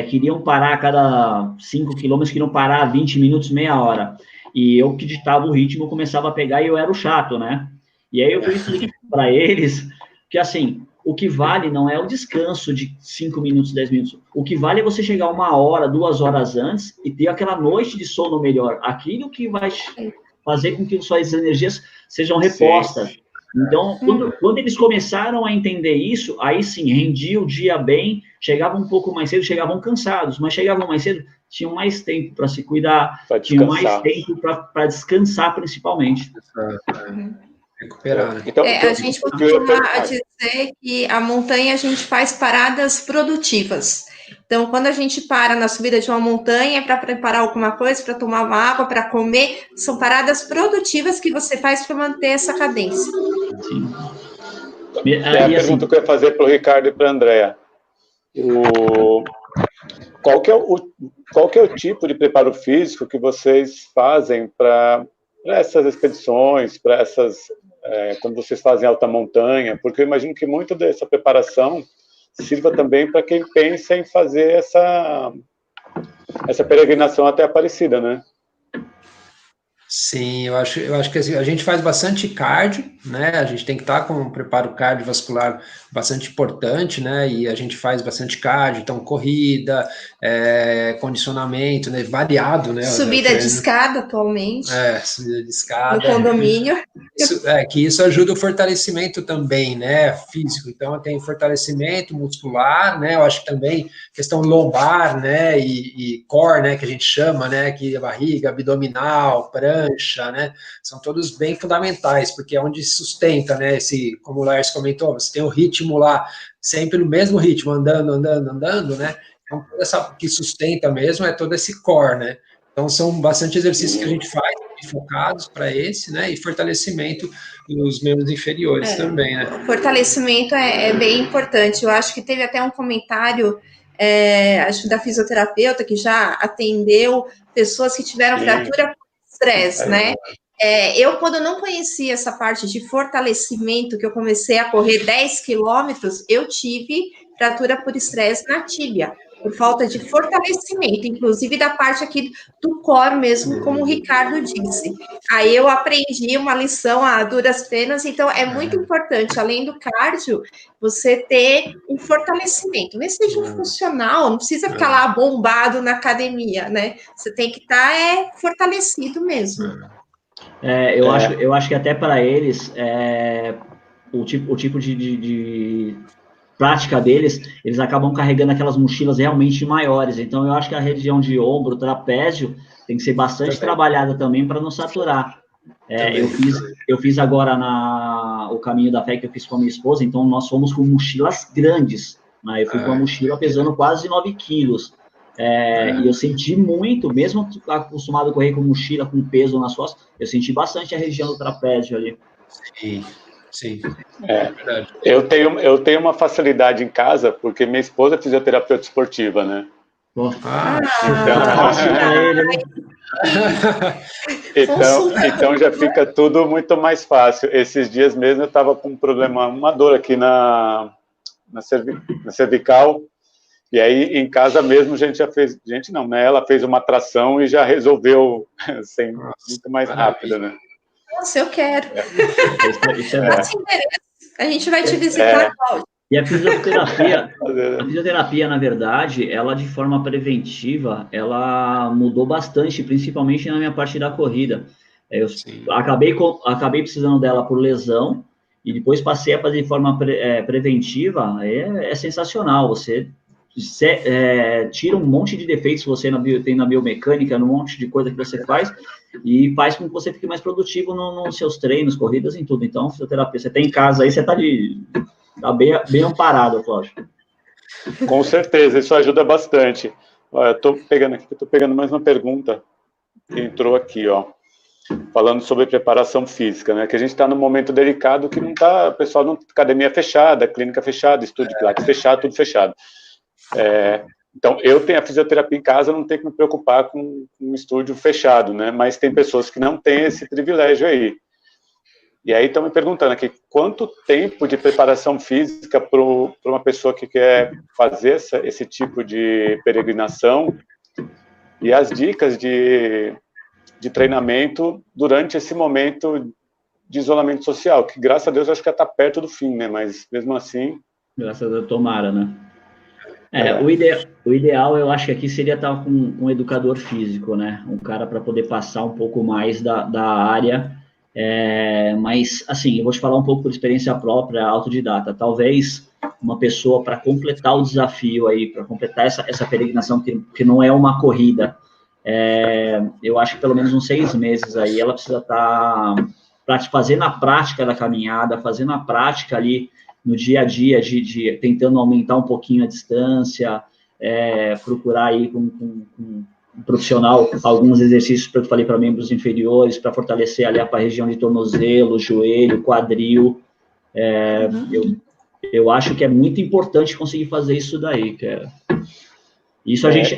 queriam parar a cada 5 quilômetros, queriam parar 20 minutos, meia hora. E eu que ditava o ritmo, começava a pegar e eu era o chato, né? E aí eu fui explicar para eles que, assim, o que vale não é o descanso de 5 minutos, 10 minutos. O que vale é você chegar 1 hora, 2 horas antes e ter aquela noite de sono melhor. Aquilo que vai fazer com que suas energias sejam repostas. Sim. Então, quando eles começaram a entender isso, aí sim, rendia o dia bem, chegavam um pouco mais cedo, chegavam cansados, mas chegavam mais cedo, tinham mais tempo para se cuidar, tinham mais tempo para descansar, principalmente. Recuperar, né? Então, a gente costuma dizer que a montanha a gente faz paradas produtivas. Então, quando a gente para na subida de uma montanha para preparar alguma coisa, para tomar uma água, para comer, são paradas produtivas que você faz para manter essa cadência. Sim. A pergunta que eu ia fazer para o Ricardo e para a Andréa. Qual que é o tipo de preparo físico que vocês fazem para essas expedições, para quando vocês fazem alta montanha? Porque eu imagino que muito dessa preparação sirva também para quem pensa em fazer essa peregrinação até Aparecida, né? Sim, eu acho que assim, a gente faz bastante cardio, né? A gente tem que estar com um preparo cardiovascular bastante importante, né? E a gente faz bastante cardio, então corrida, condicionamento, né? Variado, né? Subida de escada atualmente. Subida de escada. No condomínio. Isso ajuda o fortalecimento também, né? Físico. Então tem fortalecimento muscular, né? Eu acho que também questão lombar, né? E core, né? Que a gente chama, né? Que a barriga, abdominal, prancha, né? São todos bem fundamentais, porque é onde sustenta, né? Como o Lars comentou, você tem o ritmo lá, sempre no mesmo ritmo, andando, né? Então, essa que sustenta mesmo é todo esse core, né? Então, são bastante exercícios que a gente faz, focados para esse, né? E fortalecimento dos membros inferiores também, né? O fortalecimento é bem importante. Eu acho que teve até um comentário, acho da fisioterapeuta, que já atendeu pessoas que tiveram fratura por estresse, né? Eu, quando não conhecia essa parte de fortalecimento, que eu comecei a correr 10 quilômetros, eu tive fratura por estresse na tíbia, por falta de fortalecimento, inclusive da parte aqui do core mesmo, como o Ricardo disse. Aí eu aprendi uma lição a duras penas, então é muito importante, além do cardio, você ter um fortalecimento, nem seja um funcional, não precisa ficar lá bombado na academia, né? Você tem que estar fortalecido mesmo. Eu acho que até para eles, o tipo de prática deles, eles acabam carregando aquelas mochilas realmente maiores. Então, eu acho que a região de ombro, trapézio, tem que ser bastante trabalhada também para não saturar. Eu fiz agora o Caminho da Fé que eu fiz com a minha esposa, então nós fomos com mochilas grandes. Né? Eu fui com uma mochila pesando quase 9 quilos. E eu senti muito, mesmo acostumado a correr com mochila, com peso nas costas, eu senti bastante a região do trapézio ali. Sim. Eu tenho uma facilidade em casa, porque minha esposa é fisioterapeuta esportiva, né? Então já fica tudo muito mais fácil. Esses dias mesmo eu estava com uma dor aqui na cervical, e aí em casa mesmo a gente já fez, né? Ela fez uma tração e já resolveu muito mais rápido, né? Nossa, eu quero. Isso é bom. A gente vai te visitar, Cláudio. E a fisioterapia, na verdade, ela de forma preventiva, ela mudou bastante, principalmente na minha parte da corrida. Eu acabei precisando dela por lesão, e depois passei a fazer de forma preventiva, é sensacional. Você tira um monte de defeitos que você tem na biomecânica, um monte de coisa que você faz, e faz com que você fique mais produtivo nos seus treinos, corridas, em tudo. Então, fisioterapia, você tem em casa aí, você está bem amparado, Cláudio. Com certeza, isso ajuda bastante. Olha, eu tô pegando mais uma pergunta que entrou aqui, ó, falando sobre preparação física, né? Que a gente está num momento delicado que não tá, pessoal, não, academia fechada, clínica fechada, estúdio de pilates fechado, tudo fechado. Então, eu tenho a fisioterapia em casa, não tenho que me preocupar com um estúdio fechado, né? Mas tem pessoas que não têm esse privilégio aí. E aí estão me perguntando aqui, quanto tempo de preparação física para uma pessoa que quer fazer esse tipo de peregrinação, e as dicas de treinamento durante esse momento de isolamento social, que graças a Deus eu acho que já está perto do fim, né? Mas mesmo assim... Graças a Deus, tomara, né? O ideal, eu acho que aqui seria estar com um educador físico, né? Um cara para poder passar um pouco mais da área. Mas, assim, eu vou te falar um pouco por experiência própria, autodidata. Talvez uma pessoa, para completar o desafio aí, para completar essa peregrinação, que não é uma corrida, eu acho que pelo menos uns 6 meses aí, ela precisa estar fazer na prática da caminhada, fazer na prática ali, no dia a dia, tentando aumentar um pouquinho a distância, procurar aí com um profissional alguns exercícios que eu falei para membros inferiores, para fortalecer ali a região de tornozelo, joelho, quadril. Eu acho que é muito importante conseguir fazer isso daí, cara. Isso a gente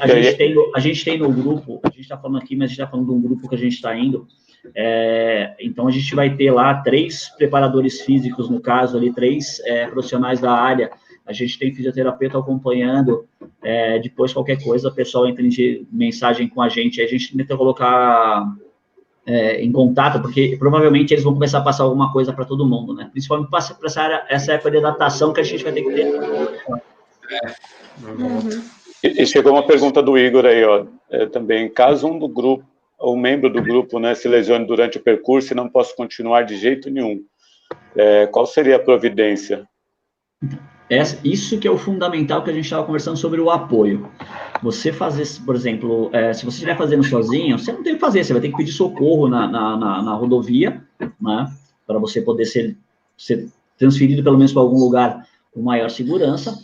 tem no grupo, a gente está falando aqui, mas a gente está falando de um grupo que a gente está indo. Então a gente vai ter lá 3 preparadores físicos, no caso ali, 3 profissionais da área, A gente tem fisioterapeuta acompanhando, depois qualquer coisa, o pessoal entra em mensagem com a gente tenta colocar em contato, porque provavelmente eles vão começar a passar alguma coisa para todo mundo, né? Principalmente para essa época de adaptação que a gente vai ter que ter. E chegou uma pergunta do Igor aí, ó, também, caso um do grupo, ou membro do grupo, né, se lesione durante o percurso e não possa continuar de jeito nenhum, qual seria a providência? Isso que é o fundamental que a gente estava conversando sobre o apoio. Você fazer, por exemplo, se você estiver fazendo sozinho, você não tem o que fazer, você vai ter que pedir socorro na rodovia, né, para você poder ser transferido pelo menos para algum lugar com maior segurança.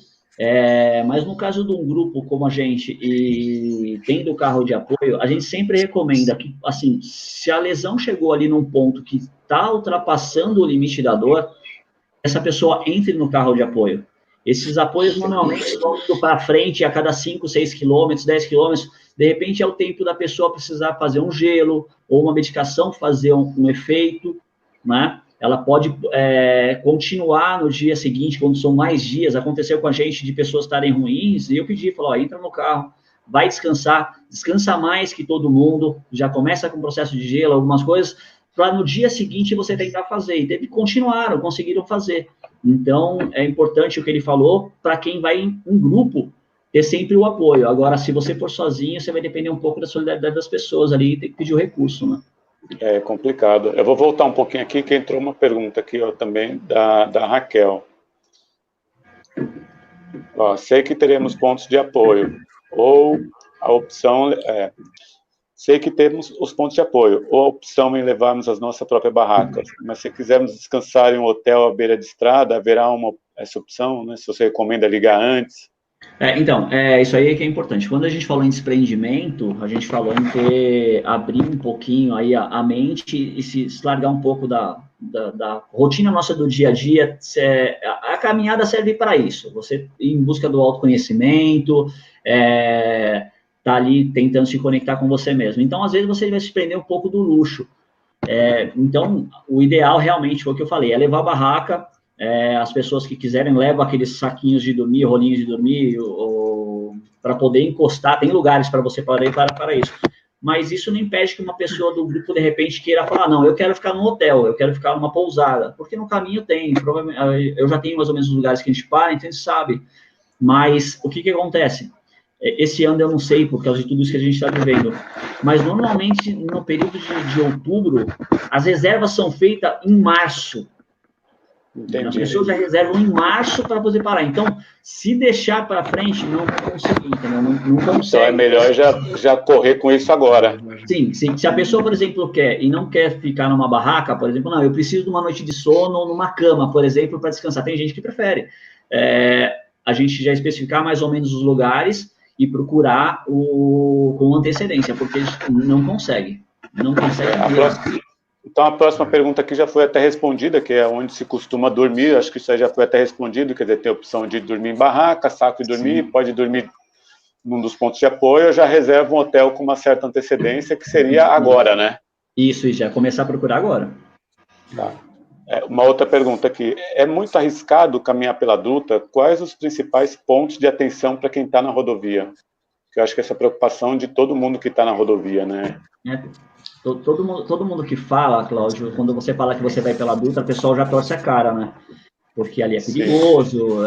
Mas no caso de um grupo como a gente e tendo carro de apoio, a gente sempre recomenda que, assim, se a lesão chegou ali num ponto que está ultrapassando o limite da dor, essa pessoa entre no carro de apoio. Esses apoios normalmente vão indo para frente a cada 5, 6 quilômetros, 10 quilômetros, de repente é o tempo da pessoa precisar fazer um gelo ou uma medicação fazer um efeito, né? Ela pode continuar no dia seguinte, quando são mais dias. Aconteceu com a gente de pessoas estarem ruins, e eu pedi, falou, entra no carro, vai descansar, descansa mais que todo mundo, já começa com o processo de gelo, algumas coisas, para no dia seguinte você tentar fazer. E continuaram, conseguiram fazer. Então, é importante o que ele falou, para quem vai em um grupo, ter sempre o apoio. Agora, se você for sozinho, você vai depender um pouco da solidariedade das pessoas ali, e tem que pedir o recurso, né? É complicado. Eu vou voltar um pouquinho aqui, que entrou uma pergunta aqui, ó, também, da Raquel. Ó, sei que teremos pontos de apoio, ou a opção... sei que temos os pontos de apoio, ou a opção em levarmos as nossas próprias barracas, mas se quisermos descansar em um hotel à beira de estrada, haverá essa opção, né? Se você recomenda ligar antes. Então, isso aí que é importante. Quando a gente falou em desprendimento, a gente falou em abrir um pouquinho aí a mente e se largar um pouco da rotina nossa do dia a dia. A caminhada serve para isso. Você ir em busca do autoconhecimento, tá ali tentando se conectar com você mesmo. Então, às vezes, você vai se prender um pouco do luxo. Então, o ideal realmente foi o que eu falei, é levar a barraca. As pessoas que quiserem levam aqueles saquinhos de dormir, rolinhos de dormir, para poder encostar. Tem lugares para você poder ir para isso. Mas isso não impede que uma pessoa do grupo, de repente, queira falar, não, eu quero ficar num hotel, eu quero ficar numa pousada. Porque no caminho tem, provavelmente, eu já tenho mais ou menos os lugares que a gente para, então a gente sabe. Mas o que acontece? Esse ano eu não sei, por causa de tudo isso que a gente está vivendo. Mas, normalmente, no período de outubro, as reservas são feitas em março. Entendi. As pessoas já reservam em março para poder parar. Então, se deixar para frente, não consegue, entendeu? Não consegue. Então, é melhor já correr com isso agora. Sim. Se a pessoa, por exemplo, quer e não quer ficar numa barraca, por exemplo, não, eu preciso de uma noite de sono numa cama, por exemplo, para descansar. Tem gente que prefere. A gente já especificar mais ou menos os lugares e procurar com antecedência, porque não consegue. Não consegue. Então, a próxima pergunta aqui já foi até respondida, que é onde se costuma dormir. Acho que isso aí já foi até respondido, quer dizer, tem a opção de dormir em barraca, saco de dormir, pode dormir num dos pontos de apoio, eu já reservo um hotel com uma certa antecedência, que seria agora, né? Isso, já começar a procurar agora. Tá. Uma outra pergunta aqui, é muito arriscado caminhar pela Dutra? Quais os principais pontos de atenção para quem está na rodovia? Eu acho que essa é a preocupação de todo mundo que está na rodovia, né? Todo mundo que fala, Cláudio, quando você fala que você vai pela Dutra, o pessoal já torce a cara, né? Porque ali é perigoso,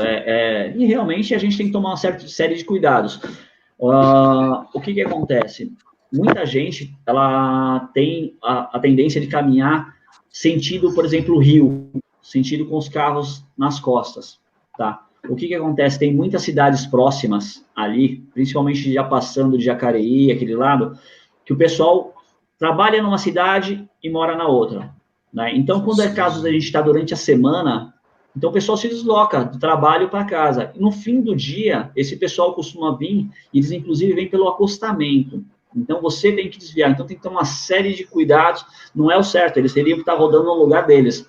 e realmente a gente tem que tomar uma série de cuidados. O que acontece? Muita gente, ela tem a tendência de caminhar sentido, por exemplo, o rio, sentido com os carros nas costas, tá? O que acontece? Tem muitas cidades próximas ali, principalmente já passando de Jacareí, aquele lado, que o pessoal trabalha numa cidade e mora na outra, né? Então, quando é caso da gente estar durante a semana, então o pessoal se desloca do trabalho para casa. No fim do dia, esse pessoal costuma vir, e eles inclusive vêm pelo acostamento. Então, você tem que desviar. Então, tem que ter uma série de cuidados. Não é o certo, eles teriam que estar rodando no lugar deles.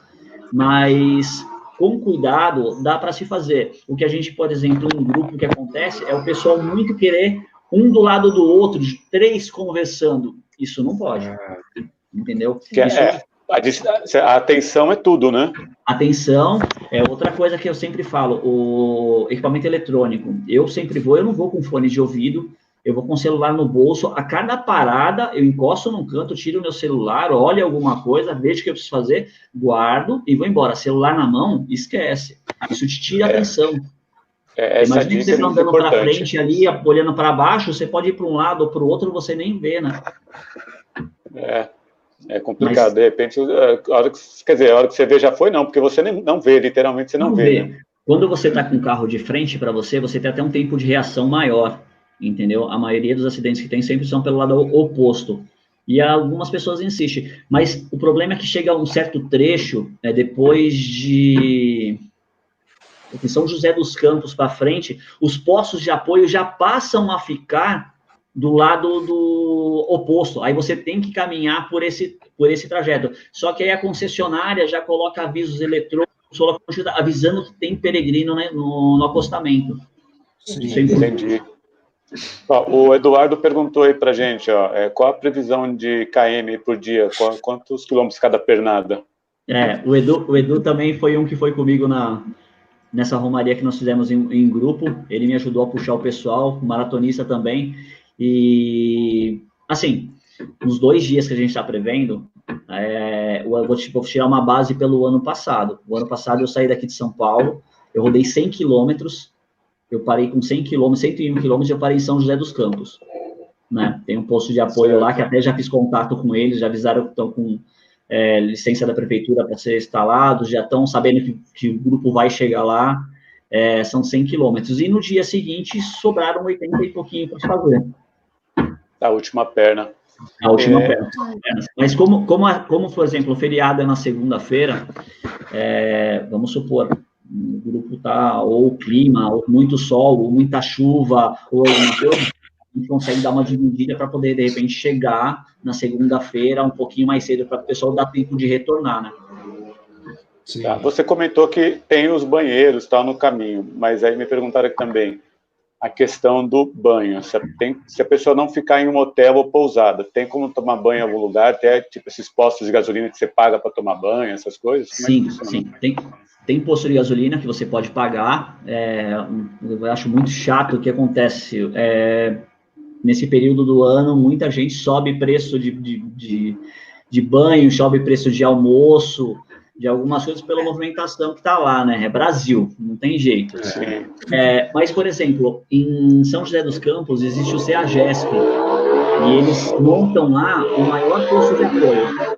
Mas, com cuidado, dá para se fazer. O que a gente, por exemplo, em grupo, o que acontece é o pessoal muito querer um do lado do outro, de 3 conversando. Isso não pode. Entendeu? A atenção é tudo, né? Atenção, é outra coisa que eu sempre falo, o equipamento eletrônico. Eu não vou com fone de ouvido, eu vou com o celular no bolso. A cada parada, eu encosto num canto, tiro o meu celular, olho alguma coisa, vejo o que eu preciso fazer, guardo e vou embora. Celular na mão, esquece. Isso te tira a atenção. Essa Imagina que dica você é está muito andando para importante. frente ali, olhando para baixo, você pode ir para um lado ou para o outro, você nem vê, né? É complicado, de repente, a hora que você vê já foi, não, porque você não vê, literalmente você não vê. Né? Quando você está com o carro de frente para você, você tem até um tempo de reação maior, entendeu? A maioria dos acidentes que tem sempre são pelo lado oposto. E algumas pessoas insistem. Mas o problema é que chega a um certo trecho, depois de São José dos Campos para frente, os postos de apoio já passam a ficar do lado do oposto. Aí você tem que caminhar por esse trajeto. Só que aí a concessionária já coloca avisos eletrônicos, avisando que tem peregrino, né, no acostamento. Sim, entendi. Ó, o Eduardo perguntou aí pra gente, qual a previsão de km por dia? Quantos quilômetros cada pernada? O Edu também foi um que foi comigo nessa romaria que nós fizemos em grupo. Ele me ajudou a puxar o pessoal, maratonista também. E, assim, nos 2 dias que a gente está prevendo, eu vou tirar uma base pelo ano passado. O ano passado eu saí daqui de São Paulo, eu rodei 100 quilômetros, eu parei com 100 quilômetros, 101 quilômetros, e eu parei em São José dos Campos. Né? Tem um posto de apoio lá, que até já fiz contato com eles, já avisaram que estão com licença da prefeitura para ser instalados, já estão sabendo que o grupo vai chegar lá, são 100 quilômetros. E no dia seguinte, sobraram 80 e pouquinho para fazer. A última perna. A última perna. Mas como, por exemplo, o feriado é na segunda-feira, vamos supor, o grupo está, ou o clima, ou muito sol, ou muita chuva, ou alguma coisa, a gente consegue dar uma dividida para poder, de repente, chegar na segunda-feira um pouquinho mais cedo, para o pessoal dar tempo de retornar, né? Tá, você comentou que tem os banheiros, tá, no caminho, mas aí me perguntaram aqui também, a questão do banho, se a pessoa não ficar em um hotel ou pousada, tem como tomar banho em algum lugar, até tipo esses postos de gasolina que você paga para tomar banho, essas coisas? Sim, sim, tem posto de gasolina que você pode pagar, eu acho muito chato o que acontece, nesse período do ano, muita gente sobe preço de banho, sobe preço de almoço, de algumas coisas pela movimentação que está lá, né? É Brasil, não tem jeito. Mas, por exemplo, em São José dos Campos existe o CEAGESP, e eles montam lá o maior posto de apoio.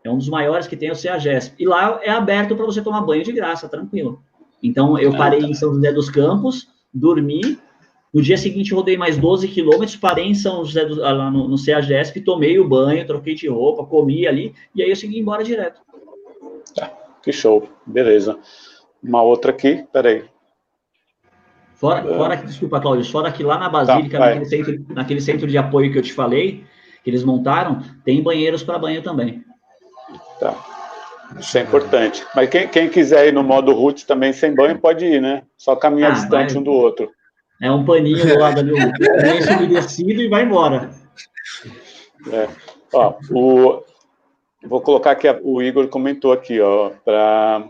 É um dos maiores que tem o CEAGESP. E lá é aberto para você tomar banho de graça, tranquilo. Então, eu parei em São José dos Campos, dormi, no dia seguinte rodei mais 12 quilômetros, parei em São José, lá no CEAGESP, tomei o banho, troquei de roupa, comi ali, e aí eu segui embora direto. Que show, beleza. Uma outra aqui, peraí. Desculpa, Cláudio, fora que lá na Basílica, naquele centro de apoio que eu te falei, que eles montaram, tem banheiros para banho também. Tá, isso é importante. Mas quem quiser ir no modo roots também sem banho, pode ir, né? Só caminhar distante um do outro. É um paninho do lado ali, um lenço umedecido e vai embora. Vou colocar aqui, o Igor comentou aqui, para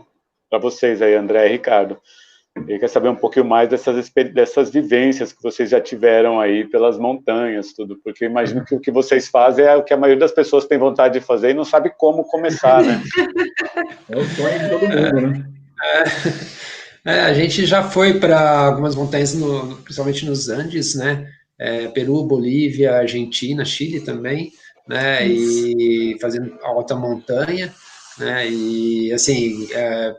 vocês aí, André e Ricardo. Ele quer saber um pouquinho mais dessas vivências que vocês já tiveram aí pelas montanhas, tudo, porque eu imagino que o que vocês fazem é o que a maioria das pessoas tem vontade de fazer e não sabe como começar, né? É o sonho de todo mundo, né? A gente já foi para algumas montanhas, principalmente nos Andes, né? Peru, Bolívia, Argentina, Chile também, né? E fazendo alta montanha, né? E assim,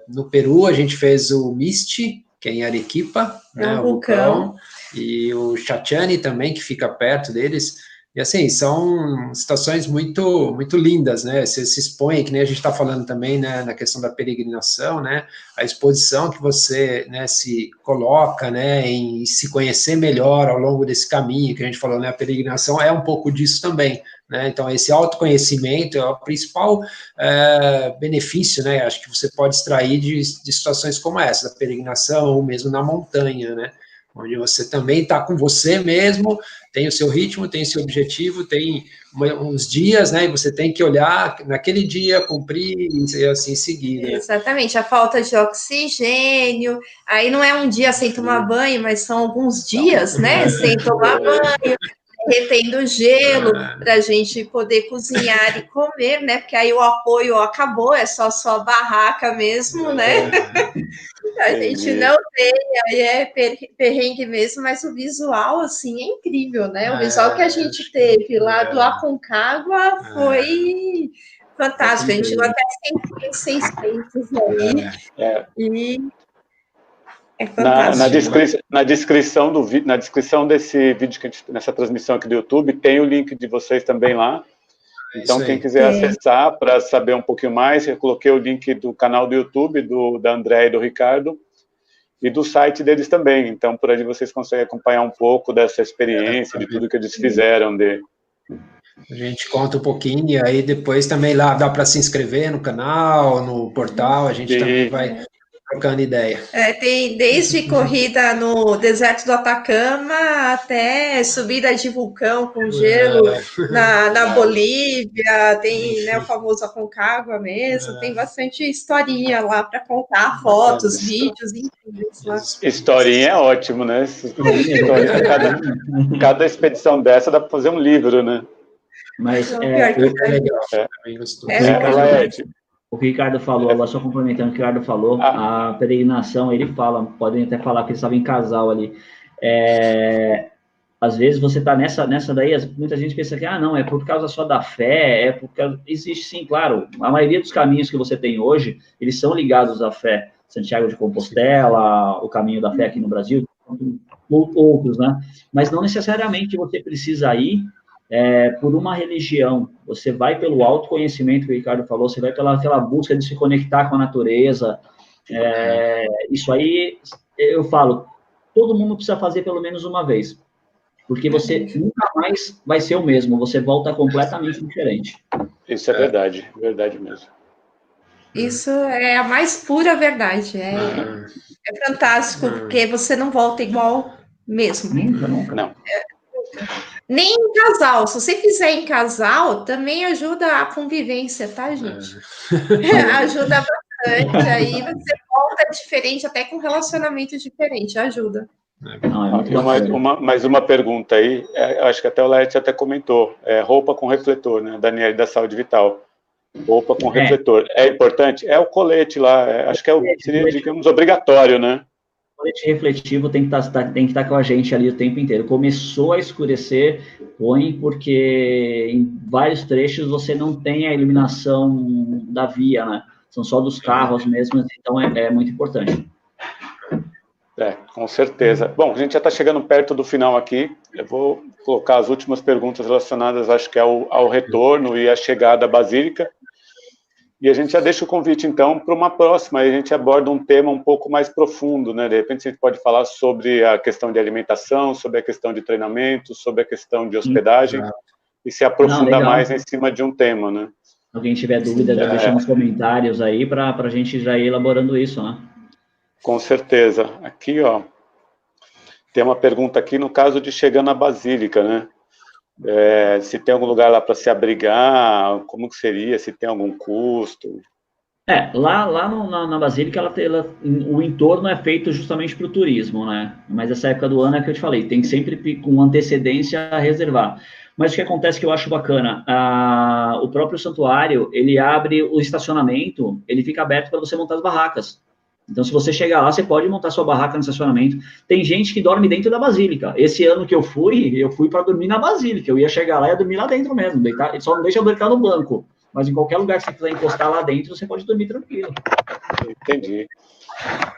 no Peru a gente fez o Misti, que é em Arequipa, né? O vulcão, e o Chachani também, que fica perto deles. E assim, são situações muito, muito lindas, né? Você se expõe, que nem a gente está falando também, né, na questão da peregrinação, né? A exposição que você, né, se coloca, né, em se conhecer melhor ao longo desse caminho que a gente falou, né? A peregrinação é um pouco disso também, né? Então, esse autoconhecimento é o principal benefício, né? Acho que você pode extrair de situações como essa, da peregrinação ou mesmo na montanha, né? onde você também está com você mesmo, tem o seu ritmo, tem o seu objetivo, tem uns dias, né? E você tem que olhar naquele dia, cumprir e assim seguir, né? Exatamente, a falta de oxigênio, aí não é um dia sem tomar banho, mas são alguns dias, né, sem tomar banho, retendo gelo para a gente poder cozinhar e comer, né? Porque aí o apoio acabou, é só a barraca mesmo, né? A gente não tem, aí é perrengue mesmo, mas o visual, assim, é incrível, né? O visual que a gente teve lá do Aconcagua foi fantástico. A gente chegou até 600 aí, e é fantástico. Na descrição do vídeo, na descrição desse vídeo, nessa transmissão aqui do YouTube, tem o link de vocês também lá. Então, quem quiser acessar para saber um pouquinho mais, eu coloquei o link do canal do YouTube, da André e do Ricardo, e do site deles também. Então, por aí vocês conseguem acompanhar um pouco dessa experiência, de tudo que eles fizeram. A gente conta um pouquinho, e aí depois também lá dá para se inscrever no canal, no portal, a gente também vai trocando ideia. Tem desde corrida no deserto do Atacama até subida de vulcão com gelo na Bolívia, tem, né, o famoso Aconcagua mesmo, tem bastante historinha lá para contar, fotos, vídeos, enfim. Historinha é ótimo, né? Cada expedição dessa dá para fazer um livro, né? Mas o que o Ricardo falou, agora só complementando o que o Ricardo falou, a peregrinação, ele fala, podem até falar que eles estavam em casal ali. Às vezes você está nessa daí, muita gente pensa que, não, é por causa só da fé, existe sim, claro, a maioria dos caminhos que você tem hoje, eles são ligados à fé. Santiago de Compostela, o Caminho da Fé aqui no Brasil, outros, né? Mas não necessariamente você precisa ir por uma religião. Você vai pelo autoconhecimento que o Ricardo falou, você vai pela busca de se conectar com a natureza. Isso aí, eu falo, todo mundo precisa fazer pelo menos uma vez, porque você nunca mais vai ser o mesmo, você volta completamente diferente. Isso é verdade, verdade mesmo. Isso é a mais pura verdade. É fantástico, porque você não volta igual mesmo. Nunca. Não. Nem em casal. Se você fizer em casal, também ajuda a convivência, tá, gente? Ajuda bastante. Aí você volta diferente, até com relacionamento diferente. Ajuda. Mais uma pergunta aí, acho que até o Laerte até comentou, roupa com refletor, né, Daniel, da Saúde Vital. Roupa com refletor. É importante? É o colete lá, acho que seria, digamos, obrigatório, né? O colete refletivo tem que estar com a gente ali o tempo inteiro. Começou a escurecer, põe, porque em vários trechos você não tem a iluminação da via, né? São só dos carros mesmo, então é muito importante. Com certeza. Bom, a gente já está chegando perto do final aqui. Eu vou colocar as últimas perguntas relacionadas, acho que ao retorno e à chegada à Basílica. E a gente já deixa o convite, então, para uma próxima. Aí a gente aborda um tema um pouco mais profundo, né? De repente a gente pode falar sobre a questão de alimentação, sobre a questão de treinamento, sobre a questão de hospedagem, e se aprofundar mais em cima de um tema, né? Alguém tiver dúvida, já deixa nos comentários aí para a gente já ir elaborando isso, né? Com certeza. Aqui, ó, tem uma pergunta aqui no caso de chegando à Basílica, né? Se tem algum lugar lá para se abrigar, como que seria, se tem algum custo? Lá na Basílica, o entorno é feito justamente para o turismo, né? Mas essa época do ano é que eu te falei, tem que sempre com antecedência a reservar. Mas o que acontece que eu acho bacana, o próprio santuário, ele abre o estacionamento, ele fica aberto para você montar as barracas. Então, se você chegar lá, você pode montar sua barraca no estacionamento. Tem gente que dorme dentro da Basílica. Esse ano que eu fui para dormir na Basílica. Eu ia chegar lá e ia dormir lá dentro mesmo. Só não deixa eu deitar no banco. Mas em qualquer lugar que você quiser encostar lá dentro, você pode dormir tranquilo. Entendi.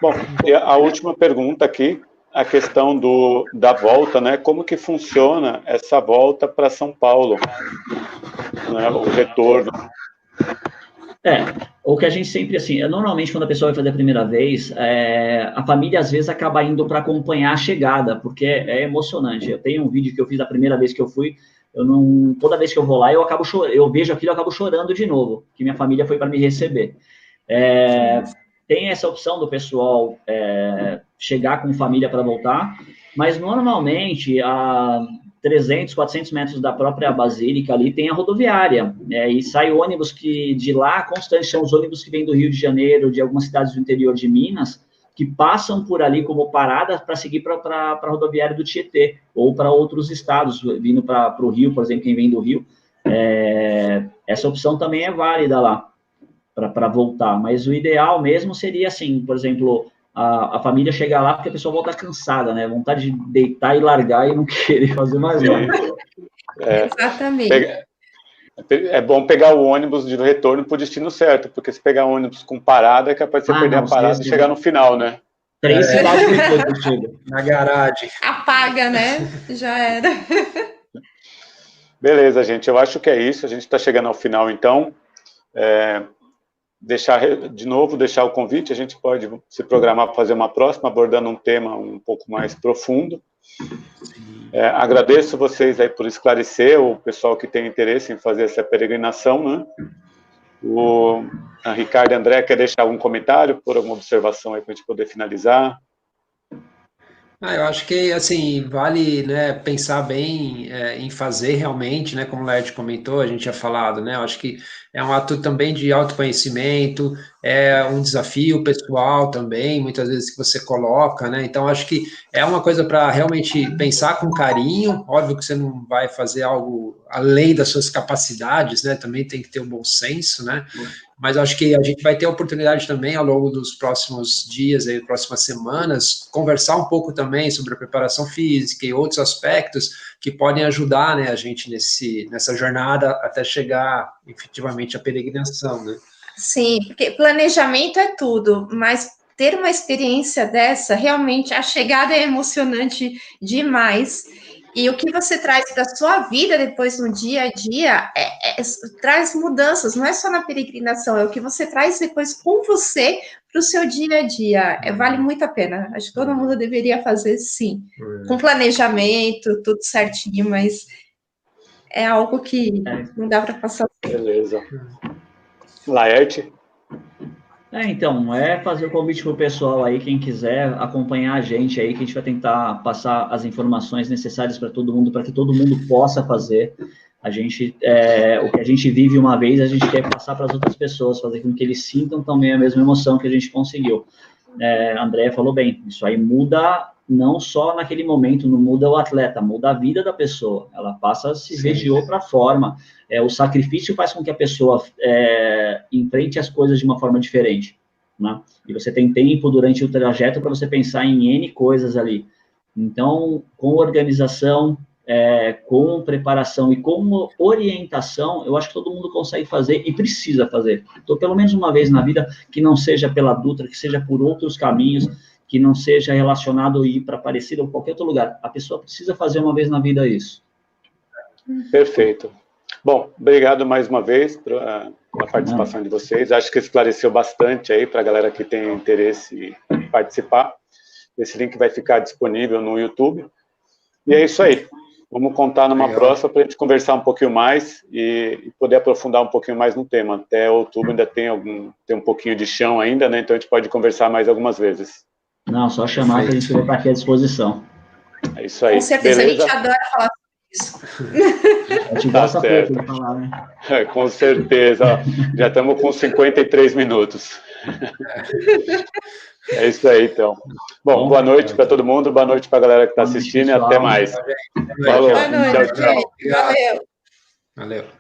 Bom, e a última pergunta aqui, a questão da volta, né? Como que funciona essa volta para São Paulo? Né? O retorno. O que a gente sempre, assim, normalmente quando a pessoa vai fazer a primeira vez, a família às vezes acaba indo para acompanhar a chegada, porque é emocionante. Eu tenho um vídeo que eu fiz a primeira vez que eu fui, toda vez que eu vou lá, eu vejo aquilo e acabo chorando de novo, que minha família foi para me receber. Tem essa opção do pessoal chegar com família para voltar, Mas, normalmente, a 300, 400 metros da própria Basílica ali tem a rodoviária, né? E sai ônibus que de lá, constantes, são os ônibus que vêm do Rio de Janeiro, de algumas cidades do interior de Minas, que passam por ali como parada para seguir para a rodoviária do Tietê, ou para outros estados, vindo para o Rio, por exemplo, quem vem do Rio. Essa opção também é válida lá, para voltar, mas o ideal mesmo seria assim, por exemplo, a família chegar lá porque a pessoa volta cansada, né? Vontade de deitar e largar e não querer fazer mais nada. Exatamente. É bom pegar o ônibus de retorno para o destino certo, porque se pegar ônibus com parada, é capaz de você perder a parada e chegar no final, né? 3 cidades depois chega. Na garagem. Apaga, né? Já era. Beleza, gente, eu acho que é isso, a gente está chegando ao final, então, deixar o convite, a gente pode se programar para fazer uma próxima, abordando um tema um pouco mais profundo. Agradeço vocês aí por esclarecer, o pessoal que tem interesse em fazer essa peregrinação, né? O Ricardo e André, quer deixar algum comentário, por alguma observação aí para a gente poder finalizar? Eu acho que, assim, vale, né, pensar bem em fazer realmente, né, como o Laerte comentou, a gente tinha falado, né, eu acho que é um ato também de autoconhecimento, é um desafio pessoal também, muitas vezes que você coloca, né, então acho que é uma coisa para realmente pensar com carinho, óbvio que você não vai fazer algo além das suas capacidades, né, também tem que ter um bom senso, né, mas acho que a gente vai ter a oportunidade também, ao longo dos próximos dias, aí, próximas semanas, conversar um pouco também sobre a preparação física e outros aspectos que podem ajudar, né, a gente nessa jornada até chegar efetivamente à peregrinação, né? Sim, porque planejamento é tudo, mas ter uma experiência dessa, realmente, a chegada é emocionante demais. E o que você traz para a sua vida depois no dia a dia traz mudanças, não é só na peregrinação, é o que você traz depois com você para o seu dia a dia. Vale muito a pena. Acho que todo mundo deveria fazer, sim. Com planejamento, tudo certinho, mas é algo que não dá para passar. Beleza. Laerte? Então, fazer o convite para o pessoal aí, quem quiser acompanhar a gente aí, que a gente vai tentar passar as informações necessárias para todo mundo, para que todo mundo possa fazer. A gente, o que a gente vive uma vez, a gente quer passar para as outras pessoas, fazer com que eles sintam também a mesma emoção que a gente conseguiu. A Andrea falou bem, isso aí muda não só naquele momento, não muda o atleta, muda a vida da pessoa, ela passa a se ver de outra forma. O sacrifício faz com que a pessoa enfrente as coisas de uma forma diferente, né? E você tem tempo durante o trajeto para você pensar em N coisas ali. Então, com organização, com preparação e com orientação, eu acho que todo mundo consegue fazer e precisa fazer. Então, pelo menos uma vez na vida, que não seja pela Dutra, que seja por outros caminhos, que não seja relacionado a ir para Aparecida ou qualquer outro lugar. A pessoa precisa fazer uma vez na vida isso. Perfeito. Bom, obrigado mais uma vez pela participação de vocês. Acho que esclareceu bastante aí para a galera que tem interesse em participar. Esse link vai ficar disponível no YouTube. E é isso aí. Vamos contar numa próxima para a gente conversar um pouquinho mais e poder aprofundar um pouquinho mais no tema. Até outubro ainda tem um pouquinho de chão ainda, né? Então a gente pode conversar mais algumas vezes. Não, só chamar que a gente vai estar aqui à disposição. É isso aí. Com certeza, beleza? a gente adora falar sobre isso. A gente gosta pouco de falar, né? Com certeza. Já estamos com 53 minutos. É isso aí, então. Bom, boa noite para todo mundo, boa noite para a galera que está assistindo e até mais. Boa noite, Tchau, tchau. Valeu. Valeu.